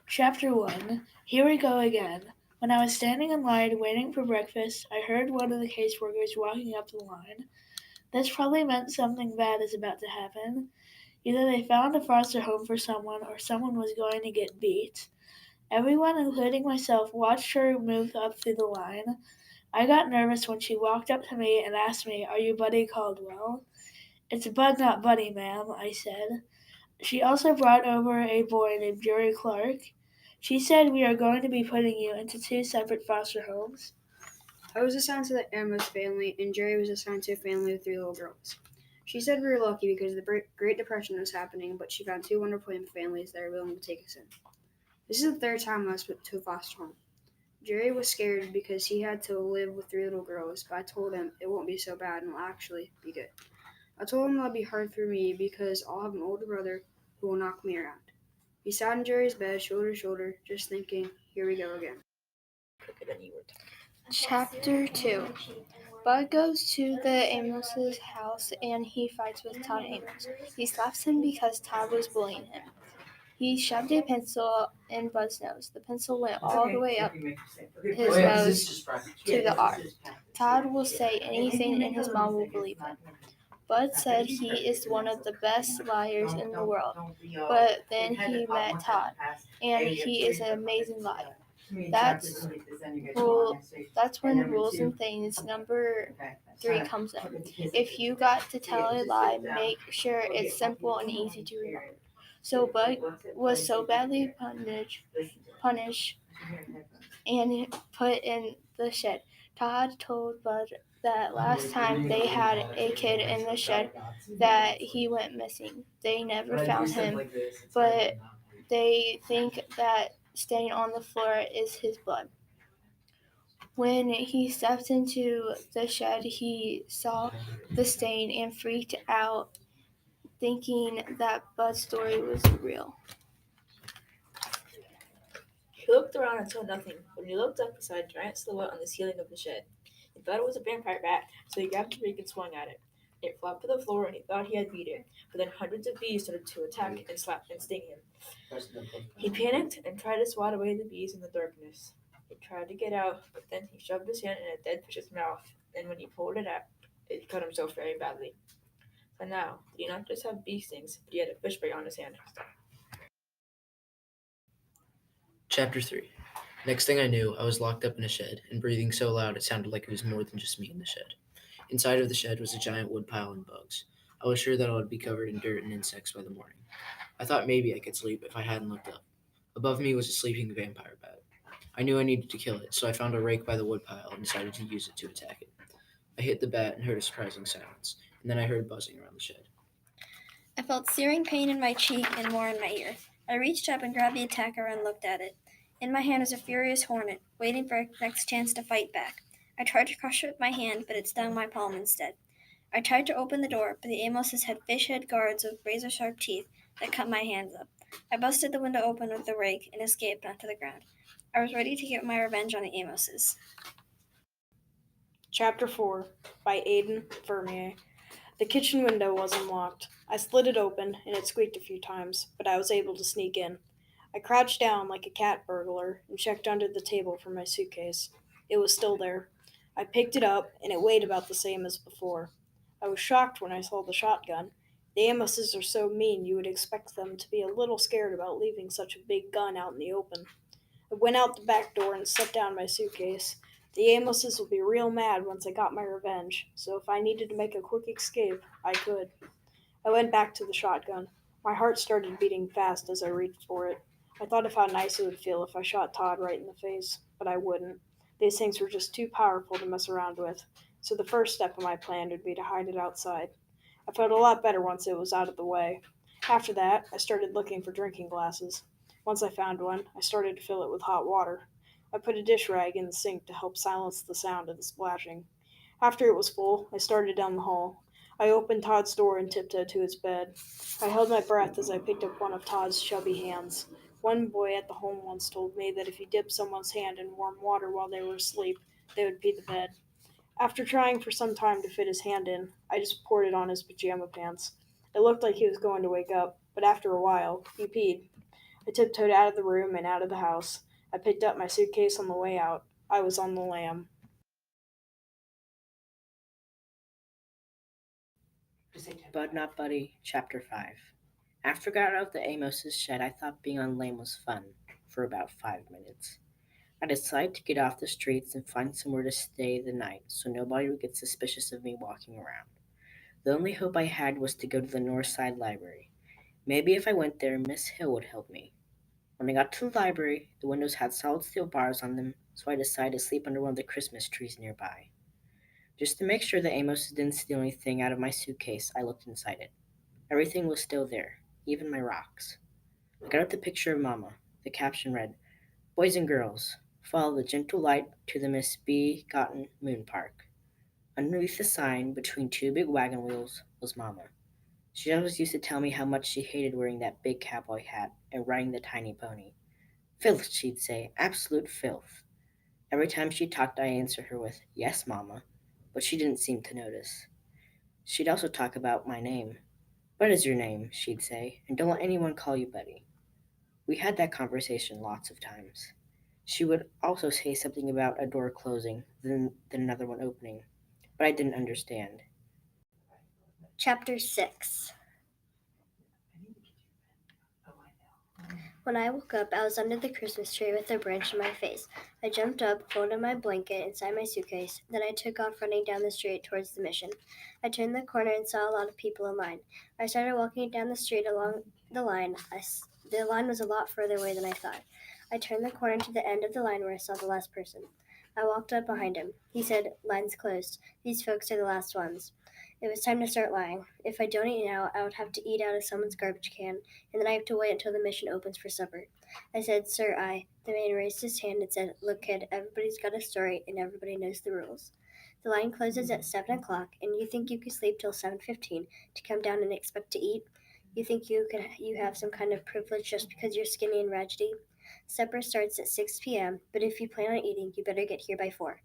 Chapter 1. Here we go again. When I was standing in line waiting for breakfast, I heard one of the caseworkers walking up the line. This probably meant something bad is about to happen. Either they found a foster home for someone or someone was going to get beat. Everyone, including myself, watched her move up through the line. I got nervous when she walked up to me and asked me, "Are you Buddy Caldwell?" "It's Bud, not Buddy, ma'am," I said. She also brought over a boy named Jerry Clark. She said, "We are going to be putting you into two separate foster homes." I was assigned to the Amos family, and Jerry was assigned to a family with 3 little girls. She said we were lucky because the Great Depression was happening, but she found 2 wonderful families that are willing to take us in. This is the 3rd time I was put to a foster home. Jerry was scared because he had to live with 3 little girls, but I told him it won't be so bad and will actually be good. I told him it'll be hard for me because I'll have an older brother who will knock me around. He sat in Jerry's bed, shoulder to shoulder, just thinking, here we go again. Chapter 2. Bud goes to the Amos's house and he fights with Todd Amos. He slaps him because Todd was bullying him. He shoved a pencil in Bud's nose. The pencil went all the way up his nose to the R. Todd will say anything and his mom will believe him. Bud said he is one of the best liars in the world, but then he met Todd, and he is an amazing liar. That's when rules and things number 3 comes in. If you got to tell a lie, make sure it's simple and easy to remember. So Bud was so badly punished and put in the shed. Todd told Bud that last time they had a kid in the shed that he went missing. They never found him, but they think that stain on the floor is his blood. When he stepped into the shed, he saw the stain and freaked out, thinking that Bud's story was real. He looked around and saw nothing. When he looked up, he saw a giant silhouette on the ceiling of the shed. He thought it was a vampire bat, so he grabbed the rake and swung at it. It flopped to the floor, and he thought he had beat it. But then hundreds of bees started to attack and slap and sting him. He panicked and tried to swat away the bees in the darkness. He tried to get out, but then he shoved his hand in a dead fish's mouth, and when he pulled it out, it cut himself very badly. So now, he did not just have bee stings, but he had a fish bite on his hand. Chapter 3. Next thing I knew, I was locked up in a shed and breathing so loud it sounded like it was more than just me in the shed. Inside of the shed was a giant wood pile and bugs. I was sure that I would be covered in dirt and insects by the morning. I thought maybe I could sleep if I hadn't looked up. Above me was a sleeping vampire bat. I knew I needed to kill it, so I found a rake by the woodpile and decided to use it to attack it. I hit the bat and heard a surprising silence, and then I heard buzzing around the shed. I felt searing pain in my cheek and more in my ear. I reached up and grabbed the attacker and looked at it. In my hand was a furious hornet, waiting for its next chance to fight back. I tried to crush it with my hand, but it stung my palm instead. I tried to open the door, but the Amoses had fish-head guards with razor-sharp teeth that cut my hands up. I busted the window open with the rake and escaped onto the ground. I was ready to get my revenge on the Amoses. Chapter 4 by Aidan Vermeer. The kitchen window was unlocked. I slid it open, and it squeaked a few times, but I was able to sneak in. I crouched down like a cat burglar and checked under the table for my suitcase. It was still there. I picked it up, and it weighed about the same as before. I was shocked when I saw the shotgun. The Amoses are so mean you would expect them to be a little scared about leaving such a big gun out in the open. I went out the back door and set down my suitcase. The Amoses will be real mad once I got my revenge, so if I needed to make a quick escape, I could. I went back to the shotgun. My heart started beating fast as I reached for it. I thought of how nice it would feel if I shot Todd right in the face, but I wouldn't. These things were just too powerful to mess around with, so the first step of my plan would be to hide it outside. I felt a lot better once it was out of the way. After that, I started looking for drinking glasses. Once I found one, I started to fill it with hot water. I put a dish rag in the sink to help silence the sound of the splashing. After it was full, I started down the hall. I opened Todd's door and tiptoed to his bed. I held my breath as I picked up one of Todd's chubby hands. One boy at the home once told me that if you dipped someone's hand in warm water while they were asleep, they would pee the bed. After trying for some time to fit his hand in, I just poured it on his pajama pants. It looked like he was going to wake up, but after a while, he peed. I tiptoed out of the room and out of the house. I picked up my suitcase on the way out. I was on the lam. Bud Not Buddy, Chapter 5. After I got out of the Amos's shed, I thought being on lame was fun for about 5 minutes. I decided to get off the streets and find somewhere to stay the night so nobody would get suspicious of me walking around. The only hope I had was to go to the North Side Library. Maybe if I went there, Miss Hill would help me. When I got to the library, the windows had solid steel bars on them, so I decided to sleep under one of the Christmas trees nearby. Just to make sure the Amoses didn't steal anything out of my suitcase, I looked inside it. Everything was still there, even my rocks. I got out the picture of Mama. The caption read, "Boys and girls, follow the gentle light to the Miss B. Cotton Moon Park." Underneath the sign, between two big wagon wheels, was Mama. She always used to tell me how much she hated wearing that big cowboy hat and riding the tiny pony. "Filth," she'd say, "absolute filth." Every time she talked, I answered her with, "Yes, Mama," but she didn't seem to notice. She'd also talk about my name. "What is your name?" she'd say, "and don't let anyone call you Buddy." We had that conversation lots of times. She would also say something about a door closing, then another one opening, but I didn't understand. Chapter 6. When I woke up, I was under the Christmas tree with a branch in my face. I jumped up, folded my blanket inside my suitcase, then I took off running down the street towards the mission. I turned the corner and saw a lot of people in line. I started walking down the street along the line. The line was a lot further away than I thought. I turned the corner to the end of the line where I saw the last person. I walked up behind him. He said, "Line's closed. These folks are the last ones." It was time to start lying. If I don't eat now, I would have to eat out of someone's garbage can, and then I have to wait until the mission opens for supper. I said, "Sir, I." The man raised his hand and said, "Look, kid, everybody's got a story, and everybody knows the rules. The line closes at 7 o'clock, and you think you could sleep till 7:15 to come down and expect to eat? You think you have some kind of privilege just because you're skinny and raggedy? Supper starts at 6 p.m., but if you plan on eating, you better get here by 4.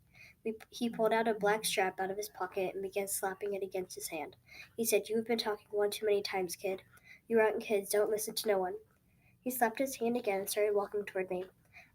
He pulled out a black strap out of his pocket and began slapping it against his hand. He said, "You have been talking one too many times, kid. You rotten kids don't listen to no one." He slapped his hand again and started walking toward me.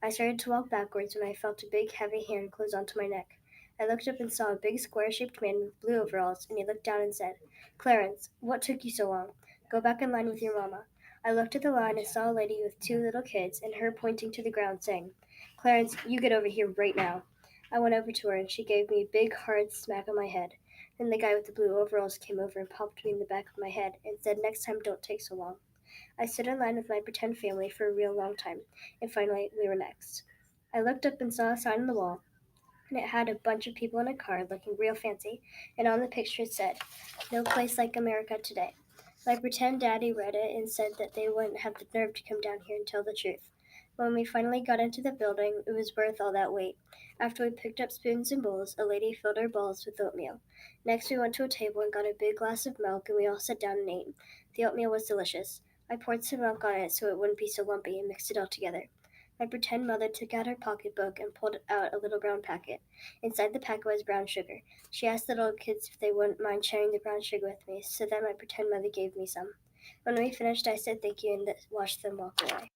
I started to walk backwards when I felt a big, heavy hand close onto my neck. I looked up and saw a big, square-shaped man with blue overalls, and he looked down and said, "Clarence, what took you so long? Go back in line with your mama." I looked at the line and saw a lady with 2 little kids, and her pointing to the ground, saying, "Clarence, you get over here right now." I went over to her, and she gave me a big, hard smack on my head. Then the guy with the blue overalls came over and popped me in the back of my head and said, "Next time, don't take so long." I stood in line with my pretend family for a real long time, and finally we were next. I looked up and saw a sign on the wall, and it had a bunch of people in a car looking real fancy, and on the picture it said, "No place like America today." My pretend daddy read it and said that they wouldn't have the nerve to come down here and tell the truth. When we finally got into the building, it was worth all that wait. After we picked up spoons and bowls, a lady filled our bowls with oatmeal. Next we went to a table and got a big glass of milk, and we all sat down and ate. The oatmeal was delicious. I poured some milk on it so it wouldn't be so lumpy and mixed it all together. My pretend mother took out her pocketbook and pulled out a little brown packet. Inside the packet was brown sugar. She asked the little kids if they wouldn't mind sharing the brown sugar with me, so then my pretend mother gave me some. When we finished, I said thank you and watched them walk away.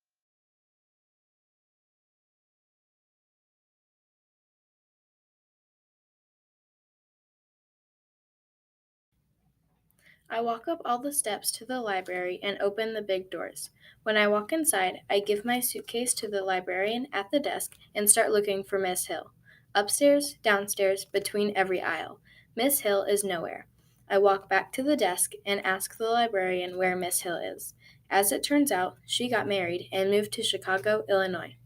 I walk up all the steps to the library and open the big doors. When I walk inside, I give my suitcase to the librarian at the desk and start looking for Miss Hill. Upstairs, downstairs, between every aisle. Miss Hill is nowhere. I walk back to the desk and ask the librarian where Miss Hill is. As it turns out, she got married and moved to Chicago, Illinois.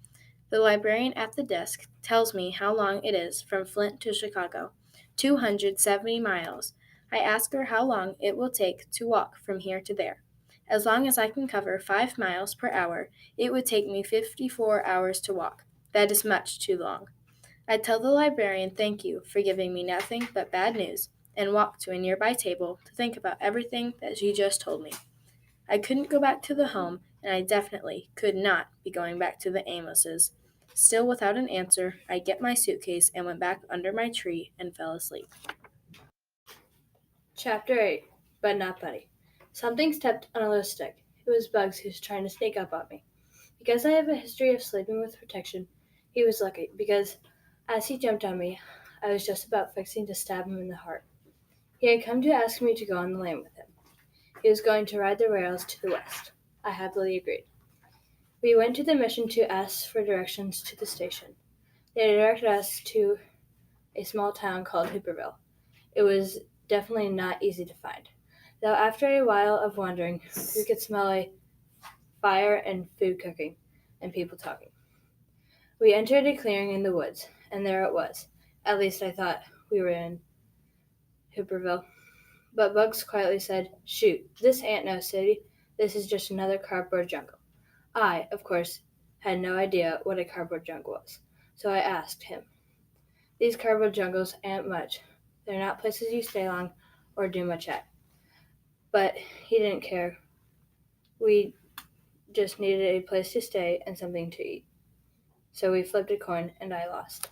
The librarian at the desk tells me how long it is from Flint to Chicago, 270 miles. I ask her how long it will take to walk from here to there. As long as I can cover 5 miles per hour, it would take me 54 hours to walk. That is much too long. I tell the librarian thank you for giving me nothing but bad news and walk to a nearby table to think about everything that she just told me. I couldn't go back to the home, and I definitely could not be going back to the Amoses. Still without an answer, I get my suitcase and went back under my tree and fell asleep. Chapter 8. But Not Buddy. Something stepped on a little stick. It was Bugs who was trying to sneak up on me. Because I have a history of sleeping with protection, he was lucky because as he jumped on me, I was just about fixing to stab him in the heart. He had come to ask me to go on the lam with him. He was going to ride the rails to the west. I happily agreed. We went to the mission to ask for directions to the station. They directed us to a small town called Hooperville. It was definitely not easy to find, though after a while of wandering, we could smell a fire and food cooking and people talking. We entered a clearing in the woods, and there it was. At least I thought we were in Hooperville. But Bugs quietly said, "Shoot, this ain't no city. This is just another cardboard jungle." I, of course, had no idea what a cardboard jungle was, so I asked him. These cardboard jungles ain't much. They're not places you stay long or do much at. But he didn't care. We just needed a place to stay and something to eat. So we flipped a coin, and I lost.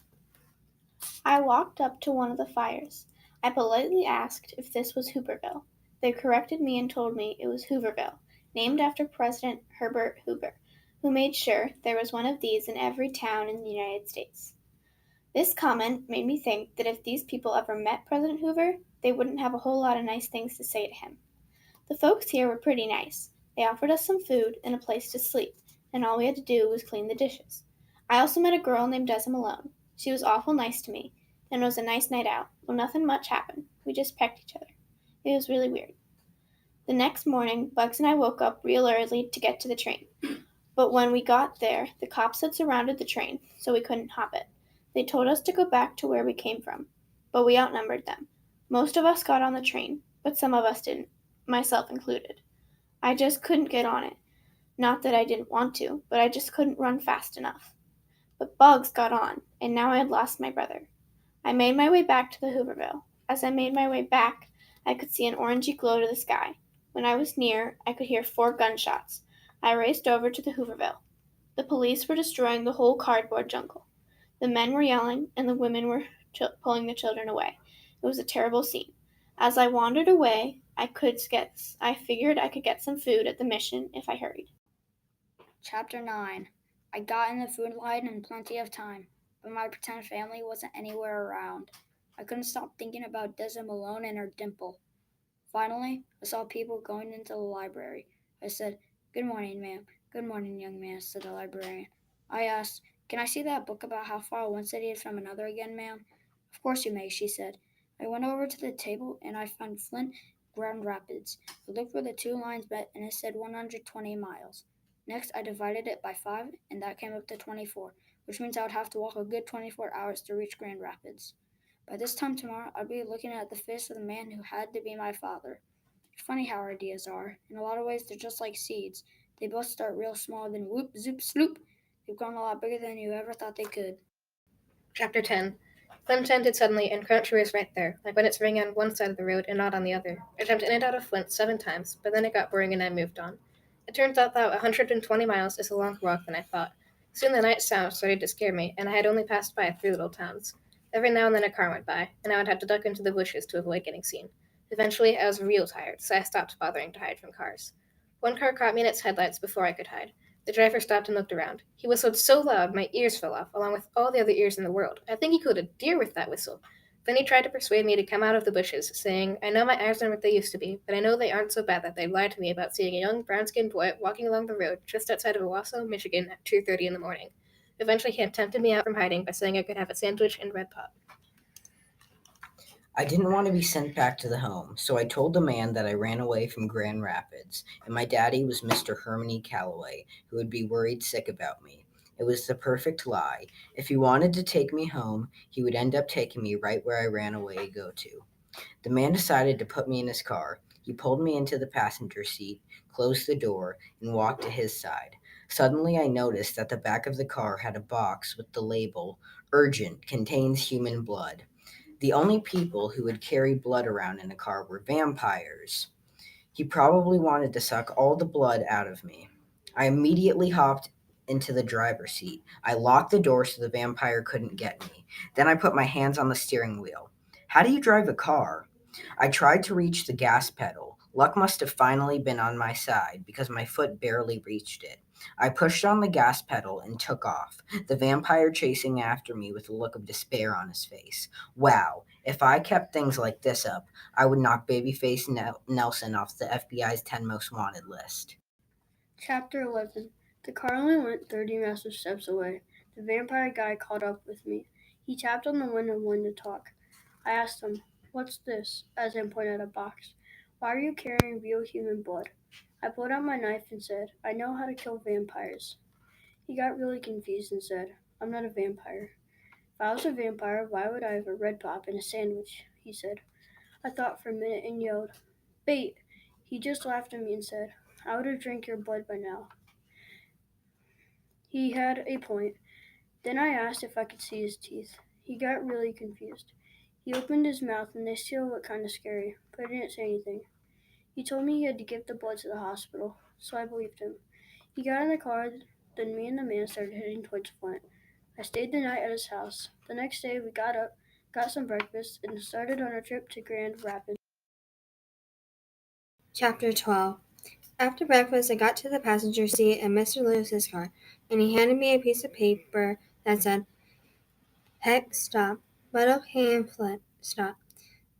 I walked up to one of the fires. I politely asked if this was Hooperville. They corrected me and told me it was Hooverville, named after President Herbert Hoover, who made sure there was one of these in every town in the United States. This comment made me think that if these people ever met President Hoover, they wouldn't have a whole lot of nice things to say to him. The folks here were pretty nice. They offered us some food and a place to sleep, and all we had to do was clean the dishes. I also met a girl named Desi Malone. She was awful nice to me, and it was a nice night out. Well, nothing much happened. We just pecked each other. It was really weird. The next morning, Bugs and I woke up real early to get to the train. But when we got there, the cops had surrounded the train, so we couldn't hop it. They told us to go back to where we came from, but we outnumbered them. Most of us got on the train, but some of us didn't, myself included. I just couldn't get on it. Not that I didn't want to, but I just couldn't run fast enough. But Bugs got on, and now I had lost my brother. I made my way back to the Hooverville. As I made my way back, I could see an orangey glow to the sky. When I was near, I could hear 4 gunshots. I raced over to the Hooverville. The police were destroying the whole cardboard jungle. The men were yelling, and the women were pulling the children away. It was a terrible scene. As I wandered away, I figured I could get some food at the mission if I hurried. Chapter 9. I got in the food line in plenty of time, but my pretend family wasn't anywhere around. I couldn't stop thinking about Desi Malone and her dimple. Finally, I saw people going into the library. I said, "Good morning, ma'am." "Good morning, young man," said the librarian. I asked, "Can I see that book about how far one city is from another again, ma'am?" "Of course you may," she said. I went over to the table and I found Flint, Grand Rapids. I looked where the 2 lines met and it said 120 miles. Next, I divided it by 5 and that came up to 24, which means I would have to walk a good 24 hours to reach Grand Rapids. By this time tomorrow, I'd be looking at the face of the man who had to be my father. It's funny how our ideas are. In a lot of ways, they're just like seeds. They both start real small, then whoop, zoop, sloop. They've grown a lot bigger than you ever thought they could. Chapter 10. Flint ended suddenly, and Crouchy was right there, like when it's ringing on one side of the road and not on the other. I jumped in and out of Flint 7 times, but then it got boring and I moved on. It turns out that 120 miles is a longer walk than I thought. Soon the night sound started to scare me, and I had only passed by 3 little towns. Every now and then a car went by, and I would have to duck into the bushes to avoid getting seen. Eventually, I was real tired, so I stopped bothering to hide from cars. One car caught me in its headlights before I could hide. The driver stopped and looked around. He whistled so loud my ears fell off, along with all the other ears in the world. I think he killed a deer with that whistle. Then he tried to persuade me to come out of the bushes, saying, "I know my eyes aren't what they used to be, but I know they aren't so bad that they'd lie to me about seeing a young brown-skinned boy walking along the road just outside of Owasso, Michigan at 2:30 in the morning." Eventually he had tempted me out from hiding by saying I could have a sandwich and red pop. I didn't want to be sent back to the home, so I told the man that I ran away from Grand Rapids, and my daddy was Mr. Herman E. Calloway, who would be worried sick about me. It was the perfect lie. If he wanted to take me home, he would end up taking me right where I ran away to go to. The man decided to put me in his car. He pulled me into the passenger seat, closed the door, and walked to his side. Suddenly I noticed that the back of the car had a box with the label, "Urgent, contains human blood." The only people who would carry blood around in a car were vampires. He probably wanted to suck all the blood out of me. I immediately hopped into the driver's seat. I locked the door so the vampire couldn't get me. Then I put my hands on the steering wheel. How do you drive a car? I tried to reach the gas pedal. Luck must have finally been on my side because my foot barely reached it. I pushed on the gas pedal and took off, the vampire chasing after me with a look of despair on his face. Wow, if I kept things like this up, I would knock Babyface Nelson off the FBI's 10 most wanted list. Chapter 11. The car only went 30 massive steps away. The vampire guy caught up with me. He tapped on the window and wanted to talk. I asked him, "What's this?" as I pointed at a box. "Why are you carrying real human blood?" I pulled out my knife and said, "I know how to kill vampires." He got really confused and said, "I'm not a vampire." "If I was a vampire, why would I have a red pop in a sandwich?" he said. I thought for a minute and yelled, "Bait!" He just laughed at me and said, "I would have drank your blood by now." He had a point. Then I asked if I could see his teeth. He got really confused. He opened his mouth and they still looked kind of scary, but he didn't say anything. He told me he had to give the blood to the hospital, so I believed him. He got in the car, then me and the man started heading towards Flint. I stayed the night at his house. The next day we got up, got some breakfast, and started on our trip to Grand Rapids. Chapter 12. After breakfast, I got to the passenger seat in Mr. Lewis's car, and he handed me a piece of paper that said, "Heck, stop. But okay in Flint, stop.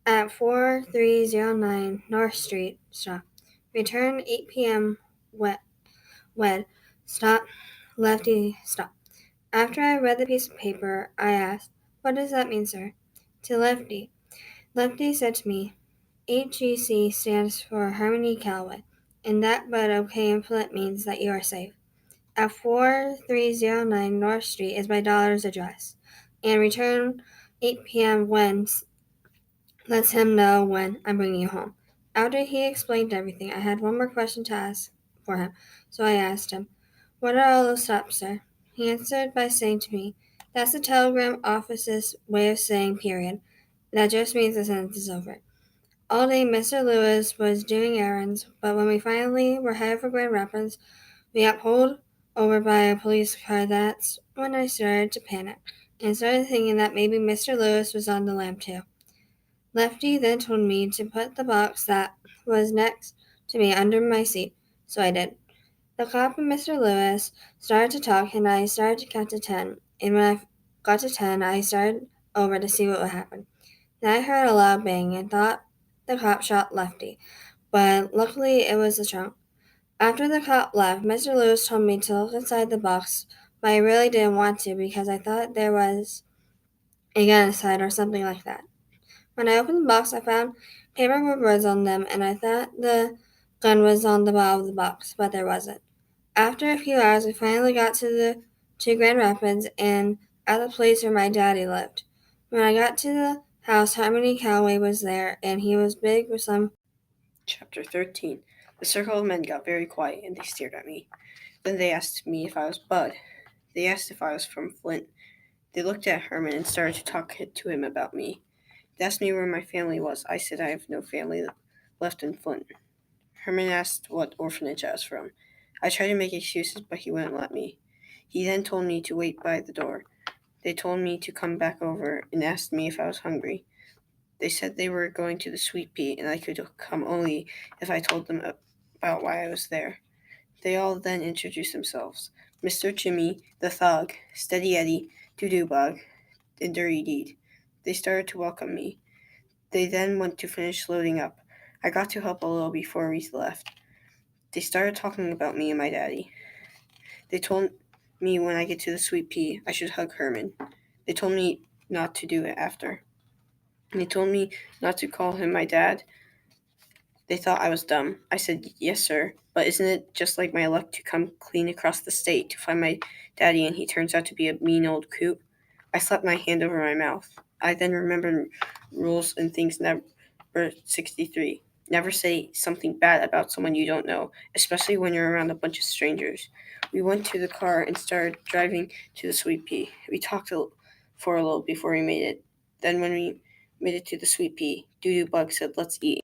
At 4309 North Street, stop. Return 8 p.m. Wed, stop. Lefty, stop." After I read the piece of paper, I asked, "What does that mean, sir?" To Lefty. Lefty said to me, "HGC stands for Harmony Callaway, and that but okay in Flint means that you are safe. At 4309 North Street is my daughter's address, and return 8 p.m. when lets him know when I'm bringing you home." After he explained everything, I had one more question to ask for him, so I asked him, "What are all those stops, sir?" He answered by saying to me, "That's the telegram office's way of saying period. That just means the sentence is over." All day, Mr. Lewis was doing errands, but when we finally were headed for Grand Rapids, we got pulled over by a police car. That's when I started to panic and started thinking that maybe Mr. Lewis was on the lam too. Lefty then told me to put the box that was next to me under my seat, so I did. The cop and Mr. Lewis started to talk, and I started to count to 10, and when I got to 10, I started over to see what would happen. Then I heard a loud bang and thought the cop shot Lefty, but luckily it was the trunk. After the cop left, Mr. Lewis told me to look inside the box, but I really didn't want to because I thought there was a gun inside or something like that. When I opened the box, I found paper with words on them, and I thought the gun was on the bottom of the box, but there wasn't. After a few hours, we finally got to Grand Rapids and at the place where my daddy lived. When I got to the house, Harmony Callaway was there, and he was big with some. Chapter 13. The circle of men got very quiet, and they stared at me. Then they asked me if I was Bud. They asked if I was from Flint. They looked at Herman and started to talk to him about me. They asked me where my family was. I said I have no family left in Flint. Herman asked what orphanage I was from. I tried to make excuses, but he wouldn't let me. He then told me to wait by the door. They told me to come back over and asked me if I was hungry. They said they were going to the Sweet Pea and I could come only if I told them about why I was there. They all then introduced themselves. Mr. Jimmy, the Thug, Steady Eddie, Doo-Doo Bug, and Dirty Deed. They started to welcome me. They then went to finish loading up. I got to help a little before we left. They started talking about me and my daddy. They told me when I get to the Sweet Pea, I should hug Herman. They told me not to do it after. They told me not to call him my dad. They thought I was dumb. I said, "Yes, sir, but isn't it just like my luck to come clean across the state to find my daddy and he turns out to be a mean old coot?" I slapped my hand over my mouth. I then remembered rules and things number 63. Never say something bad about someone you don't know, especially when you're around a bunch of strangers. We went to the car and started driving to the Sweet Pea. We talked for a little before we made it. Then when we made it to the Sweet Pea, Doo-Doo Bug said, "Let's eat."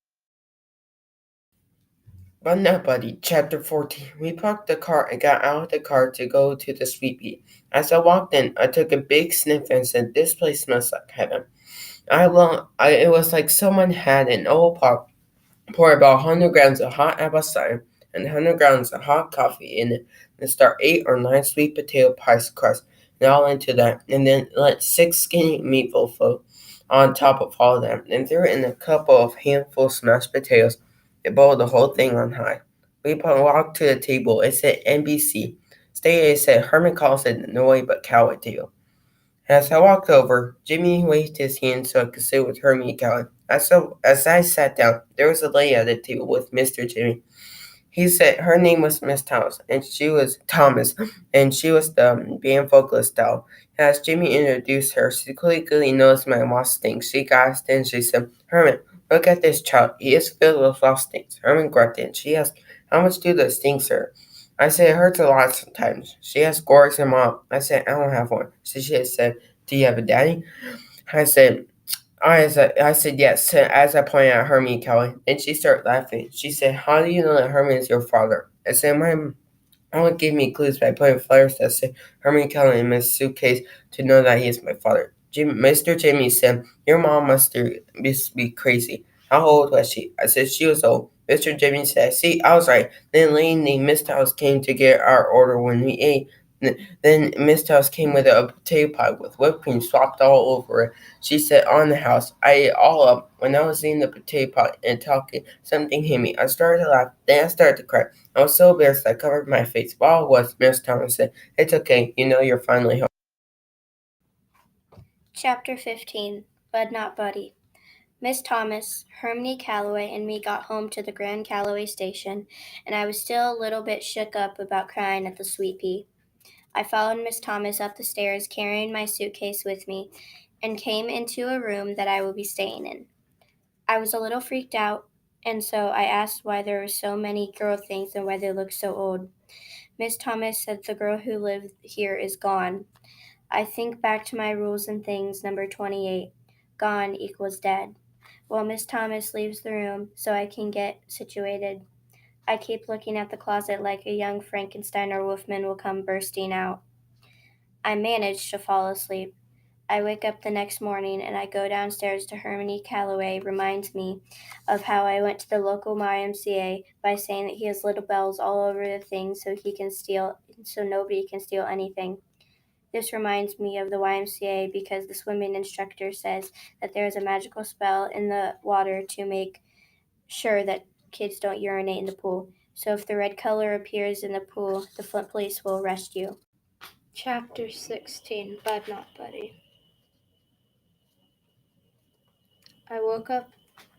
But no, buddy. Chapter 14. We parked the car and got out of the car to go to the Sweet Pea. As I walked in, I took a big sniff and said, "This place smells like heaven." It was like someone had an old pot Pour about 100 grams of hot apple cider and 100 grams of hot coffee in it, and start 8 or 9 sweet potato pie crusts and all into that, and then let 6 skinny meatballs float on top of all of that, and threw it in a couple of handfuls of smashed potatoes. They boiled the whole thing on high. We walked to the table. It said NBC. It said Herman calls it Noy but Coward tale. As I walked over, Jimmy waved his hand so I could sit with Hermie and Callie. As I sat down, there was a lady at the table with Mr. Jimmy. He said her name was Miss Thomas, and she was the band vocalist doll. As Jimmy introduced her, she quickly noticed my lost things. She gasped and she said, Herman, look at this child. He is filled with lost things. Herman grunted and she asked, how much do those things hurt? I said, it hurts a lot sometimes. She asked, Gore's her mom. I said, I don't have one. So she said, do you have a daddy? I said, yes, as I pointed at Hermie and Kelly, and she started laughing. She said, how do you know that Hermie is your father? I said, my mom gave me clues by putting flyers that said Hermie and Kelly in my suitcase to know that he is my father. Mr. Jimmy said, your mom must be crazy. How old was she? I said, she was old. Mr. Jimmy said, see, I was right. Then lady named Miss House came to get our order when we ate. Then Miss House came with a potato pie with whipped cream swapped all over it. She said, on the house. I ate all up. When I was eating the potato pie and talking, something hit me. I started to laugh. Then I started to cry. I was so embarrassed I covered my face. While it was, Miss Thomas said, it's okay. You know you're finally home. Chapter 15 Bud Not Buddy. Miss Thomas, Hermione Calloway, and me got home to the Grand Calloway station, and I was still a little bit shook up about crying at the Sweet Pea. I followed Miss Thomas up the stairs, carrying my suitcase with me, and came into a room that I would be staying in. I was a little freaked out, and so I asked why there were so many girl things and why they looked so old. Miss Thomas said the girl who lived here is gone. I think back to my rules and things, number 28. Gone equals dead. Well, Miss Thomas leaves the room so I can get situated. I keep looking at the closet like a young Frankenstein or Wolfman will come bursting out. I manage to fall asleep. I wake up the next morning and I go downstairs to Hermione Calloway reminds me of how I went to the local YMCA by saying that he has little bells all over the thing so nobody can steal anything. This reminds me of the YMCA because the swimming instructor says that there is a magical spell in the water to make sure that kids don't urinate in the pool. So if the red color appears in the pool, the Flint police will arrest you. Chapter 16 Bud Not Buddy. I woke up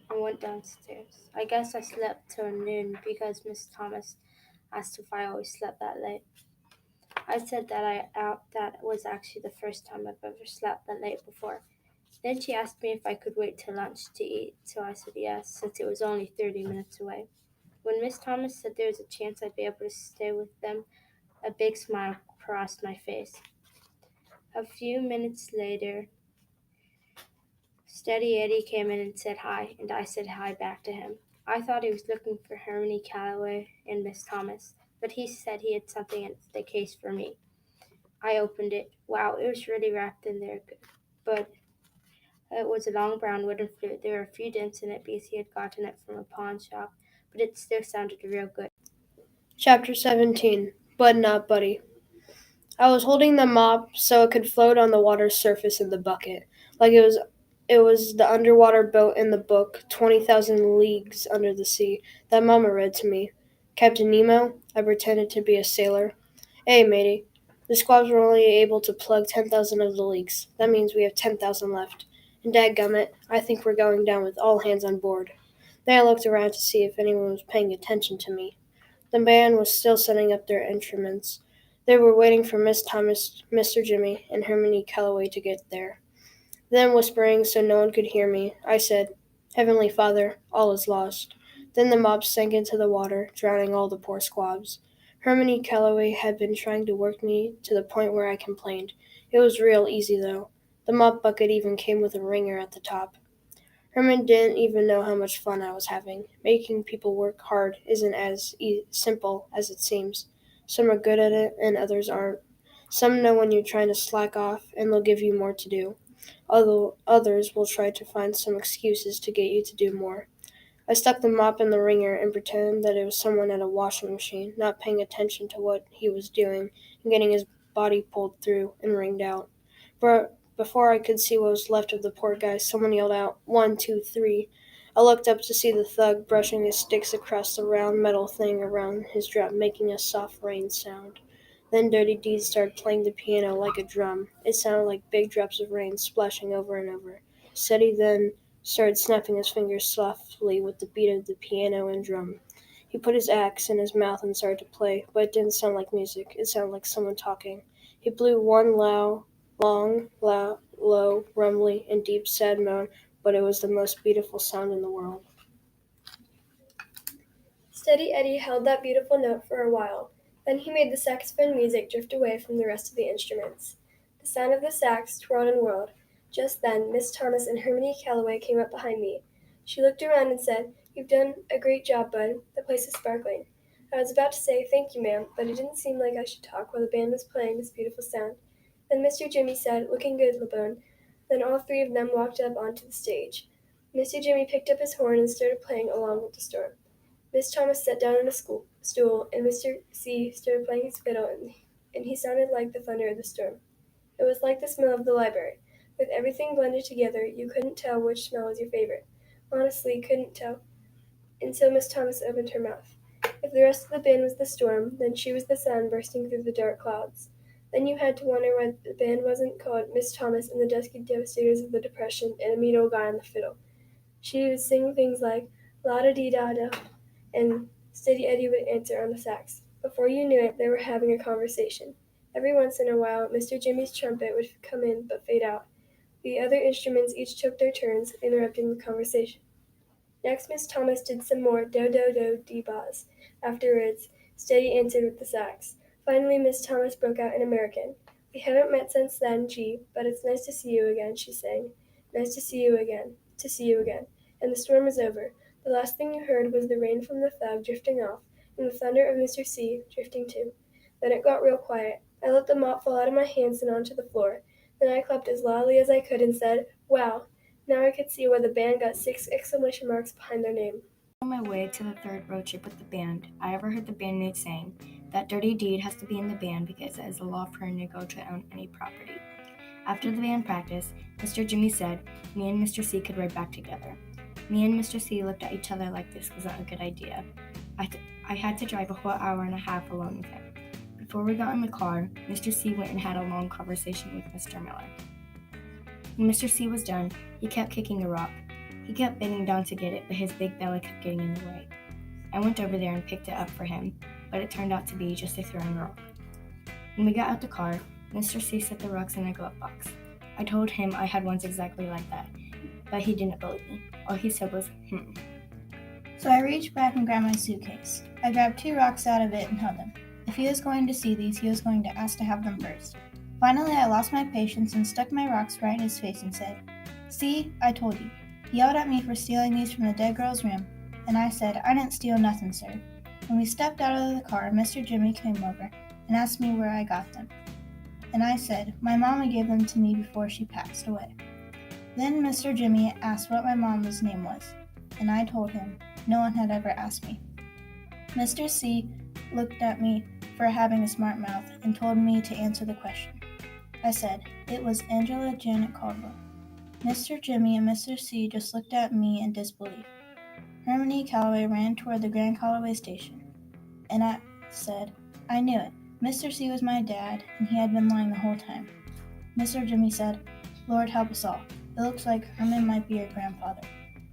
and went downstairs. I guess I slept till noon because Miss Thomas asked if I always slept that late. I said that that was actually the first time I've ever slept that late before. Then she asked me if I could wait till lunch to eat, so I said yes, since it was only 30 minutes away. When Miss Thomas said there was a chance I'd be able to stay with them, a big smile crossed my face. A few minutes later, Steady Eddie came in and said hi, and I said hi back to him. I thought he was looking for Hermione Calloway and Miss Thomas, but he said he had something in the case for me. I opened it. Wow, it was really wrapped in there, but it was a long brown wooden flute. There were a few dents in it because he had gotten it from a pawn shop, but it still sounded real good. Chapter 17 Bud Not Buddy. I was holding the mop so it could float on the water's surface in the bucket, like it was the underwater boat in the book 20,000 Leagues Under the Sea that Mama read to me. Captain Nemo? I pretended to be a sailor. Hey, matey. The squabs were only able to plug 10,000 of the leaks. That means we have 10,000 left. And dadgummit, I think we're going down with all hands on board. Then I looked around to see if anyone was paying attention to me. The band was still setting up their instruments. They were waiting for Miss Thomas, Mr. Jimmy, and Hermione Calloway to get there. Then, whispering so no one could hear me, I said, Heavenly Father, all is lost. Then the mob sank into the water, drowning all the poor squabs. Hermione Calloway had been trying to work me to the point where I complained. It was real easy, though. The mop bucket even came with a ringer at the top. Herman didn't even know how much fun I was having. Making people work hard isn't as simple as it seems. Some are good at it, and others aren't. Some know when you're trying to slack off, and they'll give you more to do. Although others will try to find some excuses to get you to do more. I stuck the mop in the wringer and pretended that it was someone at a washing machine, not paying attention to what he was doing and getting his body pulled through and wringed out. Before I could see what was left of the poor guy, someone yelled out, 1, 2, 3. I looked up to see the thug brushing his sticks across the round metal thing around his drum, making a soft rain sound. Then Dirty Deeds started playing the piano like a drum. It sounded like big drops of rain splashing over and over. Steady then started snapping his fingers softly with the beat of the piano and drum. He put his axe in his mouth and started to play, but it didn't sound like music. It sounded like someone talking. He blew one long, low, rumbly, and deep, sad moan, but it was the most beautiful sound in the world. Steady Eddie held that beautiful note for a while. Then he made the saxophone music drift away from the rest of the instruments. The sound of the sax twirled and whirled. Just then, Miss Thomas and Hermione Calloway came up behind me. She looked around and said, "You've done a great job, Bud. The place is sparkling." I was about to say, "Thank you, ma'am," but it didn't seem like I should talk while the band was playing this beautiful sound. Then Mr. Jimmy said, "Looking good, LeBone." Then all three of them walked up onto the stage. Mr. Jimmy picked up his horn and started playing along with the storm. Miss Thomas sat down on a stool, and Mr. C started playing his fiddle, and he sounded like the thunder of the storm. It was like the smell of the library. With everything blended together, you couldn't tell which smell was your favorite. Honestly, couldn't tell until Miss Thomas opened her mouth. If the rest of the band was the storm, then she was the sun bursting through the dark clouds. Then you had to wonder why the band wasn't called Miss Thomas and the Dusky Devastators of the Depression and a mean old guy on the fiddle. She would sing things like la-da-dee-da-da, and Steady Eddie would answer on the sax. Before you knew it, they were having a conversation. Every once in a while, Mr. Jimmy's trumpet would come in but fade out. The other instruments each took their turns, interrupting the conversation. Next, Miss Thomas did some more do-do-do-dee-bahs. Afterwards, Steady answered with the sax. Finally, Miss Thomas broke out in American. "We haven't met since then, G, but it's nice to see you again," she sang. "Nice to see you again, to see you again." And the storm was over. The last thing you heard was the rain from the thug drifting off, and the thunder of Mr. C drifting too. Then it got real quiet. I let the mop fall out of my hands and onto the floor. Then I clapped as loudly as I could and said, "Wow!" Now I could see why the band got 6 exclamation marks behind their name. On my way to the third road trip with the band, I overheard the bandmate saying that Dirty Deed has to be in the band because it is a law for a Negro to own any property. After the band practice, Mr. Jimmy said me and Mr. C could ride back together. Me and Mr. C looked at each other like this wasn't a good idea. I had to drive a whole hour and a half alone with him. Before we got in the car, Mr. C went and had a long conversation with Mr. Miller. When Mr. C was done, he kept kicking the rock. He kept bending down to get it, but his big belly kept getting in the way. I went over there and picked it up for him, but it turned out to be just a throwing rock. When we got out the car, Mr. C set the rocks in a glove box. I told him I had ones exactly like that, but he didn't believe me. All he said was, So I reached back and grabbed my suitcase. I grabbed 2 rocks out of it and held them. If he was going to see these, he was going to ask to have them first. Finally, I lost my patience and stuck my rocks right in his face and said, "See, I told you." He yelled at me for stealing these from the dead girl's room, and I said, "I didn't steal nothing, sir." When we stepped out of the car, Mr. Jimmy came over and asked me where I got them. And I said, "My mama gave them to me before she passed away." Then Mr. Jimmy asked what my mama's name was, and I told him no one had ever asked me. Mr. C looked at me for having a smart mouth and told me to answer the question. I said, "It was Angela Janet Caldwell." Mr. Jimmy and Mr. C just looked at me in disbelief. Hermione Calloway ran toward the Grand Calloway station, and I said, "I knew it. Mr. C was my dad, and he had been lying the whole time." Mr. Jimmy said, "Lord help us all. It looks like Herman might be your grandfather."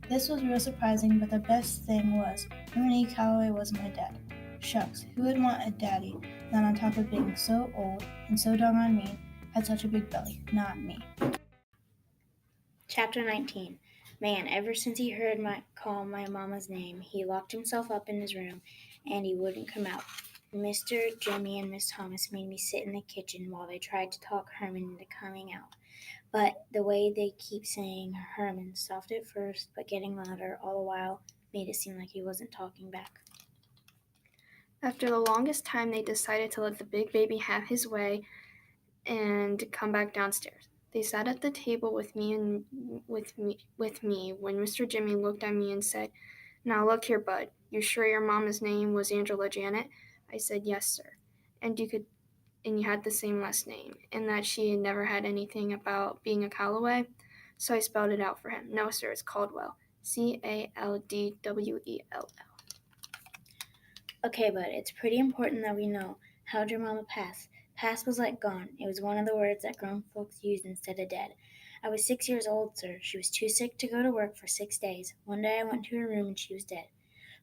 This was real surprising, but the best thing was Hermione Calloway was my dad. Shucks, who would want a daddy that on top of being so old and so doggone mean had such a big belly? Not me. Chapter 19. Man, ever since he heard call my mama's name, he locked himself up in his room, and he wouldn't come out. Mr. Jimmy and Miss Thomas made me sit in the kitchen while they tried to talk Herman into coming out. But the way they keep saying Herman, soft at first, but getting louder all the while, made it seem like he wasn't talking back. After the longest time, they decided to let the big baby have his way and come back downstairs. They sat at the table with me when Mr. Jimmy looked at me and said, Now look here, Bud. You sure your mama's name was Angela Janet? I said, yes, sir. And you had the same last name, and that she had never had anything about being a Calloway? So I spelled it out for him. No, sir, it's Caldwell. Caldwell. Okay, but it's pretty important that we know. How'd your mama pass? Pass was like gone. It was one of the words that grown folks use instead of dead. I was 6 years old, sir. She was too sick to go to work for 6 days. One day I went to her room and she was dead.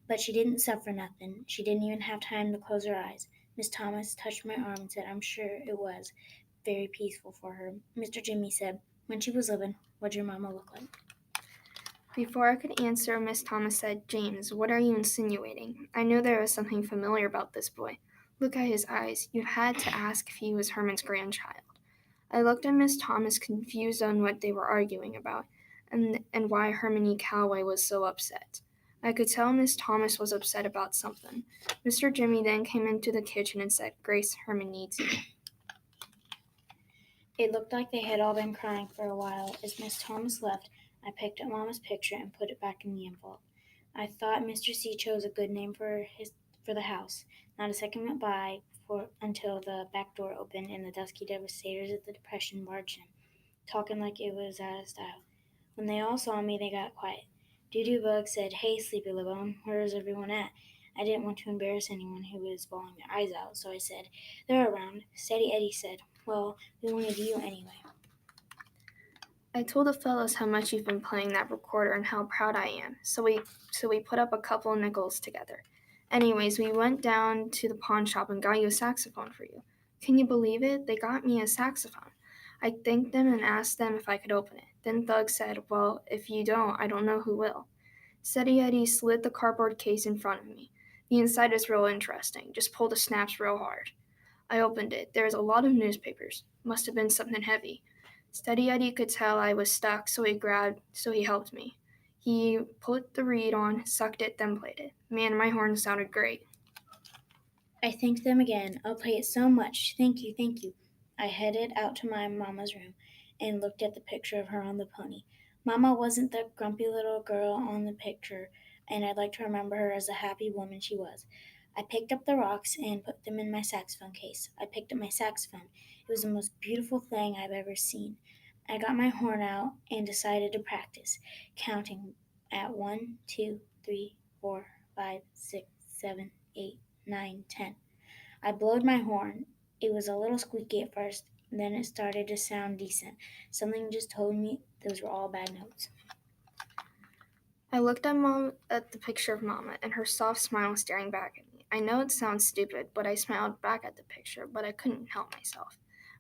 But she didn't suffer nothing. She didn't even have time to close her eyes. Miss Thomas touched my arm and said I'm sure it was very peaceful for her. Mr. Jimmy said, when she was living, what'd your mama look like? Before I could answer, Miss Thomas said, James, what are you insinuating? I knew there was something familiar about this boy. Look at his eyes. You had to ask if he was Herman's grandchild. I looked at Miss Thomas, confused on what they were arguing about, and why Hermione Calloway was so upset. I could tell Miss Thomas was upset about something. Mr. Jimmy then came into the kitchen and said, Grace, Herman needs you. It looked like they had all been crying for a while. As Miss Thomas left, I picked up Mama's picture and put it back in the envelope. I thought Mr. C chose a good name for the house. Not a second went by until the back door opened and the dusky devastators of the Depression barged in, talking like it was out of style. When they all saw me, they got quiet. Doo-Doo Bug said, Hey, Sleepy Lobone, where is everyone at? I didn't want to embarrass anyone who was bawling their eyes out, so I said, They're around. Steady Eddie said, Well, we wanted you anyway. I told the fellows how much you've been playing that recorder and how proud I am, so we put up a couple of nickels together. Anyways, we went down to the pawn shop and got you a saxophone for you. Can you believe it? They got me a saxophone. I thanked them and asked them if I could open it. Then Thug said, Well, if you don't, I don't know who will. Steady Eddie slid the cardboard case in front of me. The inside is real interesting. Just pull the snaps real hard. I opened it. There was a lot of newspapers. Must have been something heavy. Steady Eddie could tell I was stuck, so he helped me. He put the reed on, sucked it, then played it. Man, my horn sounded great. I thanked them again. I'll play it so much. Thank you, thank you. I headed out to my mama's room and looked at the picture of her on the pony. Mama wasn't the grumpy little girl on the picture, and I'd like to remember her as the happy woman she was. I picked up the rocks and put them in my saxophone case. I picked up my saxophone. It was the most beautiful thing I've ever seen. I got my horn out and decided to practice, counting at 1, 2, 3, 4, 5, 6, 7, 8, 9, 10. I blowed my horn. It was a little squeaky at first, then it started to sound decent. Something just told me those were all bad notes. I looked at the picture of Mama, and her soft smile was staring back at me. I know it sounds stupid, but I smiled back at the picture, but I couldn't help myself.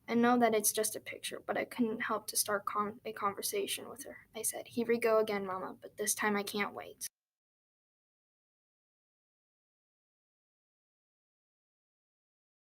I know that it's just a picture, but I couldn't help to start a conversation with her. I said, Here we go again, Mama, but this time I can't wait.